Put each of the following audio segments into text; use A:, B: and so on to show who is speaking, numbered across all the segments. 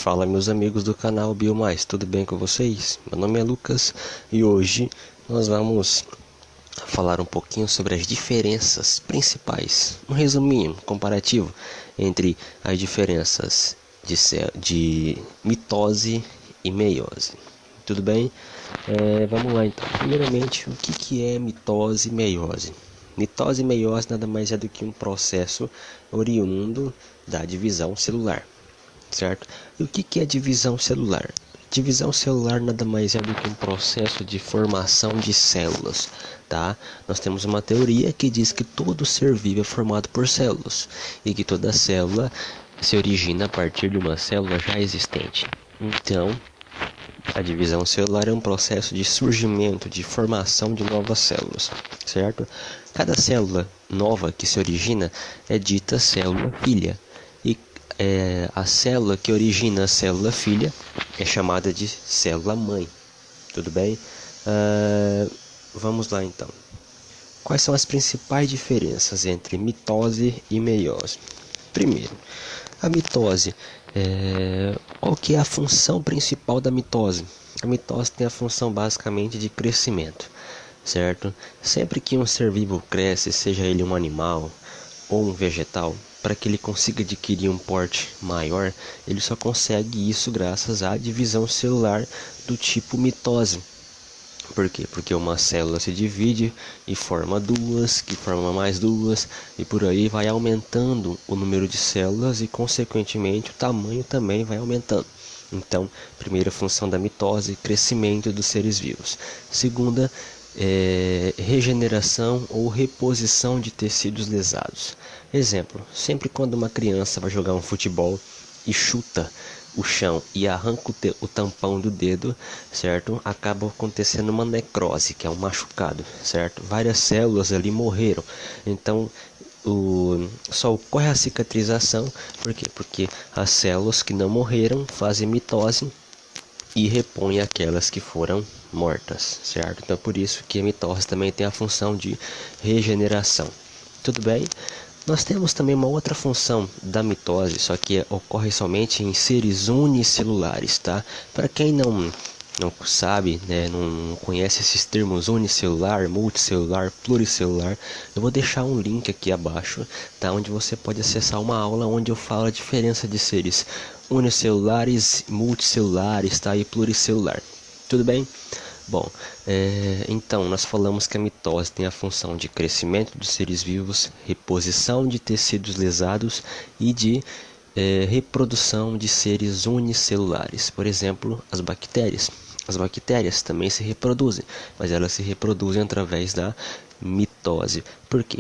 A: Fala, meus amigos do canal Biomais, tudo bem com vocês? Meu nome é Lucas e hoje nós vamos falar um pouquinho sobre as diferenças principais, um resuminho comparativo entre as diferenças de mitose e meiose. Tudo bem? Vamos lá então. Primeiramente, o que é mitose e meiose? Mitose e meiose nada mais é do que um processo oriundo da divisão celular. Certo? E o que é divisão celular? Divisão celular nada mais é do que um processo de formação de células, tá? Nós temos uma teoria que diz que todo ser vivo é formado por células e que toda célula se origina a partir de uma célula já existente. Então, a divisão celular é um processo de surgimento, de formação de novas células, certo? Cada célula nova que se origina é dita célula filha. A célula que origina a célula filha é chamada de célula mãe. Tudo bem? Vamos lá então. Quais são as principais diferenças entre mitose e meiose? Primeiro, a mitose. Qual que é a função principal da mitose? A mitose tem a função basicamente de crescimento, certo? Sempre que um ser vivo cresce, seja ele um animal ou um vegetal, para que ele consiga adquirir um porte maior, ele só consegue isso graças à divisão celular do tipo mitose. Por quê? Porque uma célula se divide e forma duas, que forma mais duas, e por aí vai aumentando o número de células e, consequentemente, o tamanho também vai aumentando. Então, primeira função da mitose, crescimento dos seres vivos. Segunda, regeneração ou reposição de tecidos lesados. Exemplo, sempre quando uma criança vai jogar um futebol e chuta o chão e arranca o tampão do dedo, certo? Acaba acontecendo uma necrose, que é um machucado, certo? Várias células ali morreram. Então, só ocorre a cicatrização, por quê? Porque as células que não morreram fazem mitose e repõem aquelas que foram mortas, certo? Então, por isso que a mitose também tem a função de regeneração. Tudo bem? Nós temos também uma outra função da mitose, só que ocorre somente em seres unicelulares, tá? Para quem não sabe, né, não conhece esses termos unicelular, multicelular, pluricelular, eu vou deixar um link aqui abaixo, tá? Onde você pode acessar uma aula onde eu falo a diferença de seres unicelulares, multicelulares, tá? E pluricelular. Tudo bem? Bom, então nós falamos que a mitose tem a função de crescimento dos seres vivos, reposição de tecidos lesados e de reprodução de seres unicelulares. Por exemplo, as bactérias. As bactérias também se reproduzem, mas elas se reproduzem através da mitose. Por quê?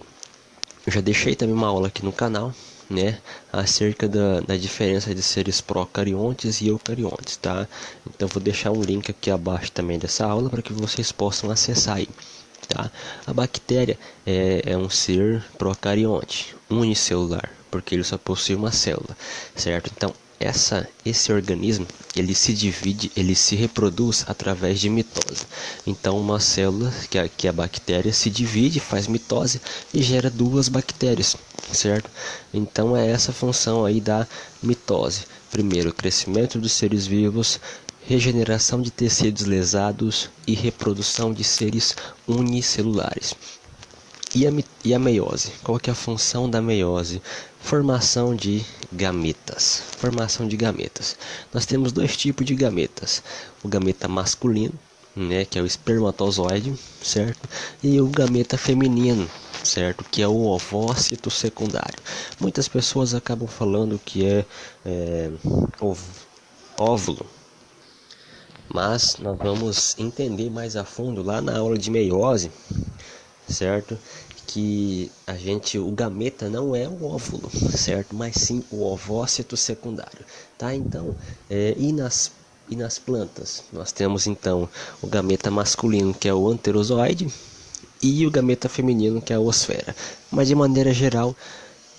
A: Eu já deixei também uma aula aqui no canal, né, acerca da diferença de seres procariontes e eucariontes, tá? Então vou deixar um link aqui abaixo também dessa aula para que vocês possam acessar aí, tá? A bactéria é um ser procarionte, unicelular, porque ele só possui uma célula, certo? Então esse organismo, ele se divide, ele se reproduz através de mitose. Então uma célula, que é a bactéria, se divide, faz mitose e gera duas bactérias, certo? Então é essa função aí da mitose. Primeiro, crescimento dos seres vivos, regeneração de tecidos lesados e reprodução de seres unicelulares. E a meiose? Qual que é a função da meiose? Formação de gametas. Formação de gametas. Nós temos dois tipos de gametas. O gameta masculino, né, que é o espermatozoide, certo? E o gameta feminino, certo? Que é o ovócito secundário. Muitas pessoas acabam falando que é óvulo. Mas nós vamos entender mais a fundo lá na aula de meiose, certo? Que o gameta não é o óvulo, certo? Mas sim o ovócito secundário, tá? Então, e nas plantas, nós temos então o gameta masculino, que é o anterozoide, e o gameta feminino, que é a osfera. Mas de maneira geral,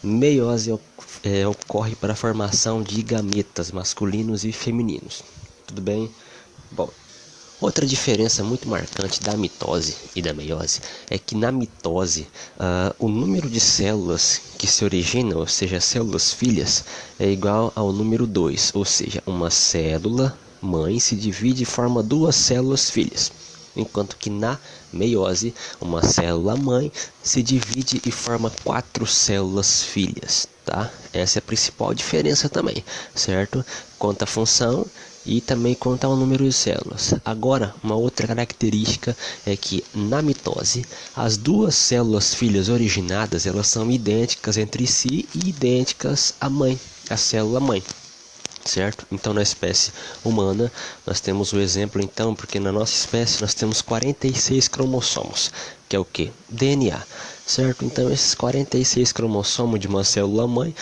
A: meiose ocorre para a formação de gametas masculinos e femininos. Tudo bem? Bom, Outra diferença muito marcante da mitose e da meiose é que na mitose o número de células que se originam, ou seja, células filhas, é igual ao número 2, ou seja, uma célula mãe se divide e forma duas células filhas, enquanto que na meiose uma célula mãe se divide e forma 4 células filhas, tá? Essa é a principal diferença também, certo? Quanto à função e também quanto ao número de células. Agora, uma outra característica é que na mitose as duas células filhas originadas elas são idênticas entre si e idênticas à mãe, à célula mãe. Certo? Então na espécie humana nós temos o exemplo então, porque na nossa espécie nós temos 46 cromossomos, que é o que? DNA, certo? Então esses 46 cromossomos de uma célula mãe,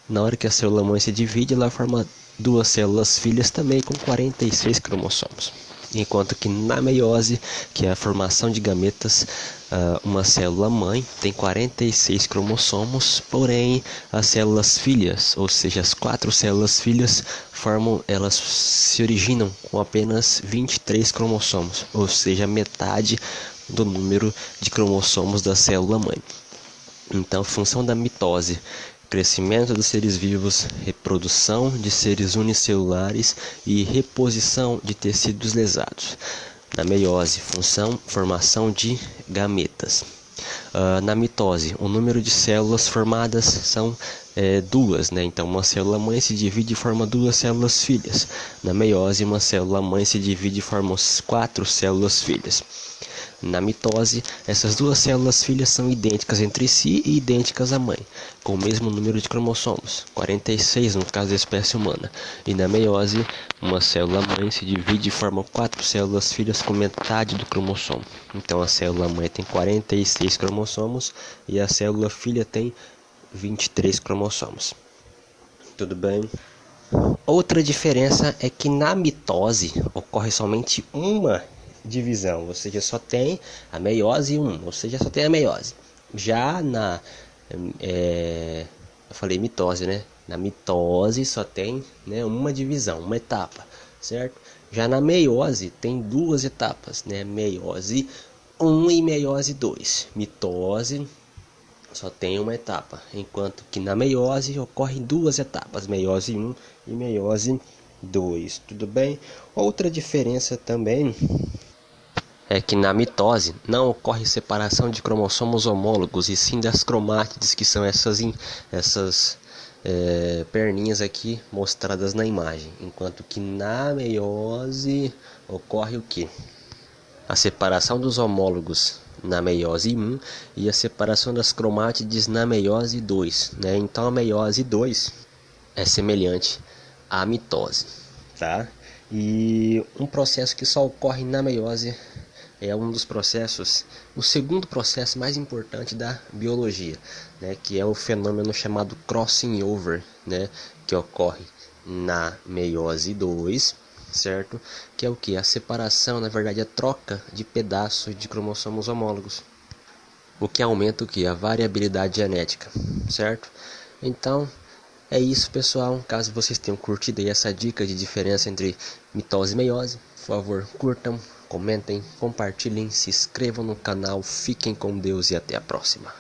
A: na hora que a célula mãe se divide, ela forma duas células filhas também com 46 cromossomos. Enquanto que na meiose, que é a formação de gametas, uma célula mãe tem 46 cromossomos, porém as células filhas, ou seja, as 4 células filhas, elas se originam com apenas 23 cromossomos, ou seja, metade do número de cromossomos da célula mãe. Então, função da mitose: crescimento dos seres vivos, reprodução de seres unicelulares e reposição de tecidos lesados. Na meiose, função: formação de gametas. Na mitose, o número de células formadas são duas, né? Então uma célula mãe se divide e forma duas células filhas. Na meiose, uma célula mãe se divide e forma 4 células filhas. Na mitose, essas duas células filhas são idênticas entre si e idênticas à mãe, com o mesmo número de cromossomos, 46 no caso da espécie humana. E na meiose, uma célula mãe se divide e forma 4 células filhas com metade do cromossomo. Então a célula mãe tem 46 cromossomos e a célula filha tem 23 cromossomos. Tudo bem? Outra diferença é que na mitose ocorre somente uma divisão, ou seja, só tem a meiose 1, ou seja, só tem a meiose. Já eu falei mitose, né? Na mitose só tem, né, uma divisão, uma etapa, certo? Já na meiose tem duas etapas, né? Meiose 1 e meiose 2. Mitose só tem uma etapa, enquanto que na meiose ocorrem duas etapas, meiose 1 e meiose 2, tudo bem? Outra diferença também é que na mitose não ocorre separação de cromossomos homólogos, e sim das cromátides, que são essas perninhas aqui mostradas na imagem, enquanto que na meiose ocorre o que? A separação dos homólogos na meiose 1 e a separação das cromátides na meiose 2, né? Então a meiose 2 é semelhante à mitose, tá? E um processo que só ocorre na meiose é um dos processos, o segundo processo mais importante da biologia, né, que é o fenômeno chamado crossing over, né, que ocorre na meiose 2, certo? Que é o que? A separação, na verdade, a troca de pedaços de cromossomos homólogos, o que aumenta o que? A variabilidade genética, certo? Então, é isso, pessoal. Caso vocês tenham curtido aí essa dica de diferença entre mitose e meiose, por favor, curtam, comentem, compartilhem, se inscrevam no canal, fiquem com Deus e até a próxima.